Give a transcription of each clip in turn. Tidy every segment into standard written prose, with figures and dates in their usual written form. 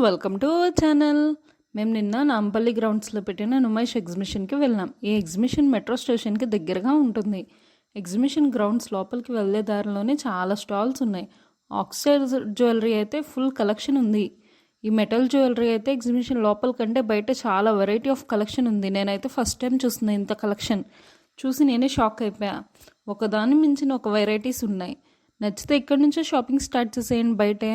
Welcome to our channel. మేము నిన్న నాంపల్లి గ్రౌండ్స్లో పెట్టిన నుమైష్ ఎగ్జిబిషన్కి వెళ్ళాం. ఈ ఎగ్జిబిషన్ మెట్రో స్టేషన్కి దగ్గరగా ఉంటుంది. ఎగ్జిబిషన్ గ్రౌండ్స్ లోపలికి వెళ్ళే దారిలోనే చాలా స్టాల్స్ ఉన్నాయి. ఆక్సైడ్ జ్యువెలరీ అయితే ఫుల్ కలెక్షన్ ఉంది. ఈ మెటల్ జ్యువెలరీ అయితే ఎగ్జిబిషన్ లోపల కంటే బయట చాలా వెరైటీ ఆఫ్ కలెక్షన్ ఉంది. నేనైతే ఫస్ట్ టైం చూస్తున్నాను ఇంత కలెక్షన్. చూసి నేనే షాక్ అయిపోయా. ఒకదాని మించిన ఒక వెరైటీస్ ఉన్నాయి. నచ్చితే ఇక్కడి నుంచే షాపింగ్ స్టార్ట్ చేసేయండి బయటే.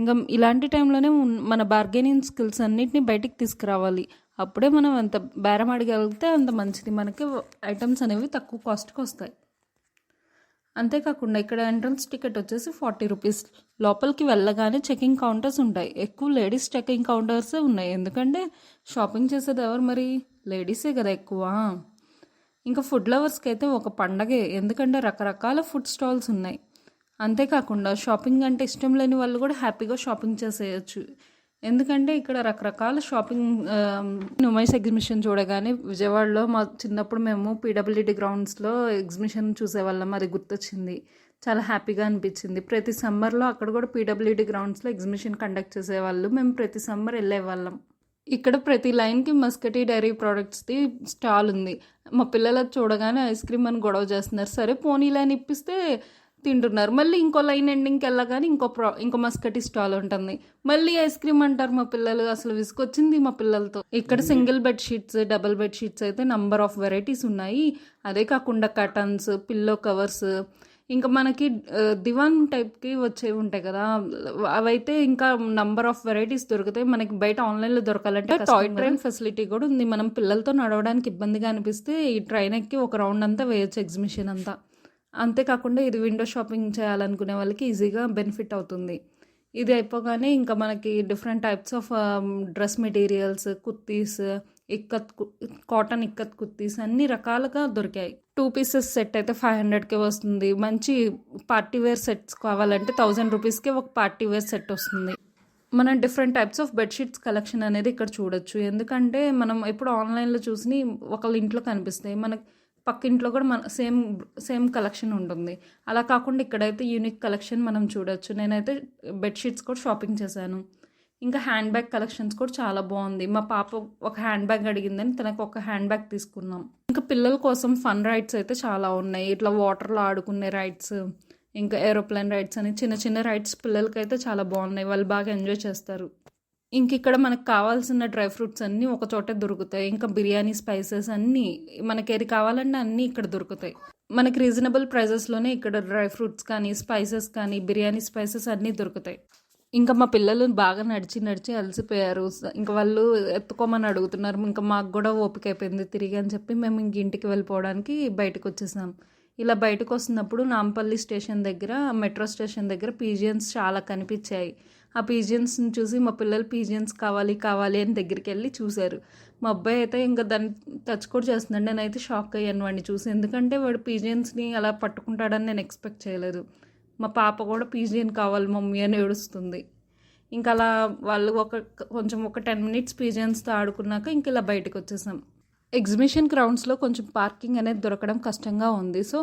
ఇంకా ఇలాంటి టైంలోనే మన బార్గెనింగ్ స్కిల్స్ అన్నిటిని బయటికి తీసుకురావాలి. అప్పుడే మనం అంత బేరం అడగలిగితే అంత మంచిది. మనకి ఐటమ్స్ అనేవి తక్కువ కాస్ట్కి వస్తాయి. అంతేకాకుండా ఇక్కడ ఎంట్రన్స్ టికెట్ వచ్చేసి 40 రూపీస్. లోపలికి వెళ్ళగానే చెకింగ్ కౌంటర్స్ ఉంటాయి. ఎక్కువ లేడీస్ చెకింగ్ కౌంటర్సే ఉన్నాయి. ఎందుకంటే షాపింగ్ చేసేది ఎవరు మరి? లేడీసే కదా ఎక్కువ. ఇంకా ఫుడ్ లవర్స్కి అయితే ఒక పండగే. ఎందుకంటే రకరకాల ఫుడ్ స్టాల్స్ ఉన్నాయి. అంతేకాకుండా షాపింగ్ అంటే ఇష్టం లేని వాళ్ళు కూడా హ్యాపీగా షాపింగ్ చేసేయచ్చు. ఎందుకంటే ఇక్కడ రకరకాల షాపింగ్ నుమైష్ ఎగ్జిబిషన్ చూడగానే విజయవాడలో మా చిన్నప్పుడు మేము పీడబ్ల్యూడి గ్రౌండ్స్లో ఎగ్జిబిషన్ చూసేవాళ్ళం. అది గుర్తొచ్చింది. చాలా హ్యాపీగా అనిపించింది. ప్రతి సమ్మర్లో అక్కడ కూడా పీడబ్ల్యూడి గ్రౌండ్స్లో ఎగ్జిబిషన్ కండక్ట్ చేసేవాళ్ళు. మేము ప్రతి సమ్మర్ వెళ్ళేవాళ్ళం. ఇక్కడ ప్రతి లైన్కి మస్కటీ డైరీ ప్రోడక్ట్స్ది స్టాల్ ఉంది. మా పిల్లలు చూడగానే ఐస్ క్రీమ్ అని గొడవ చేస్తున్నారు. సరే పోనీ లైన్ ఇప్పిస్తే తింటున్నారు. మళ్ళీ ఇంకో లైన్ ఎండింగ్కి వెళ్ళగానే ఇంకో మస్కటీ స్టాల్ ఉంటుంది. మళ్ళీ ఐస్ క్రీమ్ అంటారు మా పిల్లలు. అసలు విసుకొచ్చింది మా పిల్లలతో. ఇక్కడ సింగిల్ బెడ్షీట్స్, డబుల్ బెడ్షీట్స్ అయితే నంబర్ ఆఫ్ వెరైటీస్ ఉన్నాయి. అదే కాకుండా కర్టన్స్, పిల్లో కవర్స్, ఇంకా మనకి దివాన్ టైప్కి వచ్చేవి ఉంటాయి కదా, అవైతే ఇంకా నంబర్ ఆఫ్ వెరైటీస్ దొరుకుతాయి. మనకి బయట ఆన్లైన్లో దొరకాలంటే టాయ్ ట్రైన్ ఫెసిలిటీ కూడా ఉంది. మనం పిల్లలతో నడవడానికి ఇబ్బందిగా అనిపిస్తే ఈ ట్రైన్ ఎక్కి ఒక రౌండ్ అంతా వేయచ్చు ఎగ్జిబిషన్ అంతా. అంతేకాకుండా ఇది విండో షాపింగ్ చేయాలనుకునే వాళ్ళకి ఈజీగా బెనిఫిట్ అవుతుంది. ఇది అయిపోగానే ఇంకా మనకి different types of dress materials, kurtis, cotton ikat kurtis అన్ని రకాలుగా దొరికాయి. 2 పీసెస్ సెట్ అయితే 500కే వస్తుంది. మంచి పార్టీ వేర్ సెట్స్ కావాలంటే 1000 రూపీస్కే ఒక పార్టీ వేర్ సెట్ వస్తుంది. మనం different types of bedsheets collection అనేది ఇక్కడ చూడొచ్చు. ఎందుకంటే మనం ఎప్పుడు ఆన్లైన్లో చూసి ఒకళ్ళ ఇంట్లో కనిపిస్తాయి, మనకి పక్కింట్లో కూడా సేమ్ కలెక్షన్ ఉంటుంది. అలా కాకుండా ఇక్కడైతే యూనిక్ కలెక్షన్ మనం చూడొచ్చు. నేనైతే బెడ్షీట్స్ కూడా షాపింగ్ చేశాను. ఇంకా హ్యాండ్ బ్యాగ్ కలెక్షన్స్ కూడా చాలా బాగుంది. మా పాప ఒక హ్యాండ్ బ్యాగ్ అడిగిందని తనకు ఒక హ్యాండ్ బ్యాగ్ తీసుకున్నాం. ఇంకా పిల్లల కోసం ఫన్ రైడ్స్ అయితే చాలా ఉన్నాయి. ఇట్లా వాటర్లో ఆడుకునే రైడ్స్, ఇంకా ఏరోప్లేన్ రైడ్స్ అని చిన్న చిన్న రైడ్స్ పిల్లలకైతే చాలా బాగున్నాయి. వాళ్ళు బాగా ఎంజాయ్ చేస్తారు. ఇంక ఇక్కడ మనకు కావాల్సిన డ్రై ఫ్రూట్స్ అన్నీ ఒక చోటే దొరుకుతాయి. ఇంకా బిర్యానీ స్పైసెస్ అన్నీ మనకి ఏది కావాలన్నా అన్నీ ఇక్కడ దొరుకుతాయి. మనకి రీజనబుల్ ప్రైజెస్లోనే ఇక్కడ డ్రై ఫ్రూట్స్ కానీ, స్పైసెస్ కానీ, బిర్యానీ స్పైసెస్ అన్నీ దొరుకుతాయి. ఇంకా మా పిల్లలు బాగా నడిచి నడిచి అలసిపోయారు. ఇంకా వాళ్ళు ఎత్తుకోమని అడుగుతున్నారు. ఇంకా మాకు కూడా ఓపిక అయిపోయింది తిరిగి అని చెప్పి మేము ఇంక ఇంటికి వెళ్ళిపోవడానికి బయటకు వచ్చేసాం. ఇలా బయటకు వస్తున్నప్పుడు నాంపల్లి స్టేషన్ దగ్గర, మెట్రో స్టేషన్ దగ్గర పీజియన్స్ చాలా కనిపించాయి. ఆ పీజియన్స్ని చూసి మా పిల్లలు పీజియన్స్ కావాలి కావాలి అని దగ్గరికి వెళ్ళి చూశారు. మా అబ్బాయి అయితే ఇంకా దాన్ని టచ్ కూడా చేస్తున్నాడు. నేనైతే షాక్ అయ్యాను వాడిని చూసి. ఎందుకంటే వాడు పీజియన్స్ని అలా పట్టుకుంటాడని నేను ఎక్స్పెక్ట్ చేయలేదు. మా పాప కూడా పీజియన్ కావాలి మమ్మీ అని ఏడుస్తుంది. ఇంకా అలా వాళ్ళు కొంచెం ఒక 10 మినిట్స్ పీజియన్స్తో ఆడుకున్నాక ఇంక ఇలా బయటకు వచ్చేసాం. ఎగ్జిబిషన్ గ్రౌండ్స్లో కొంచెం పార్కింగ్ అనేది దొరకడం కష్టంగా ఉంది. సో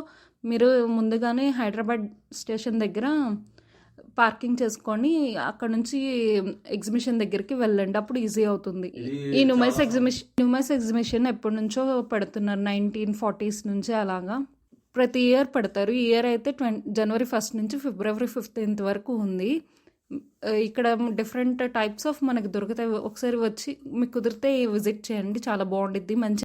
మీరు ముందుగానే హైదరాబాద్ స్టేషన్ దగ్గర పార్కింగ్ చేసుకొని అక్కడ నుంచి ఎగ్జిబిషన్ దగ్గరికి వెళ్ళండి. అప్పుడు ఈజీ అవుతుంది. ఈ నుమైష్ ఎగ్జిబిషన్ ఎప్పటి నుంచో పెడుతున్నారు. 1940s నుంచి అలాగా ప్రతి ఇయర్ పెడతారు. ఈ ఇయర్ అయితే జనవరి 1 నుంచి ఫిబ్రవరి 15 వరకు ఉంది. ఇక్కడ డిఫరెంట్ టైప్స్ ఆఫ్ మనకి దొరుకుతాయి. ఒకసారి వచ్చి మీకు కుదిరితే విజిట్ చేయండి. చాలా బాగుండిద్ది. మంచి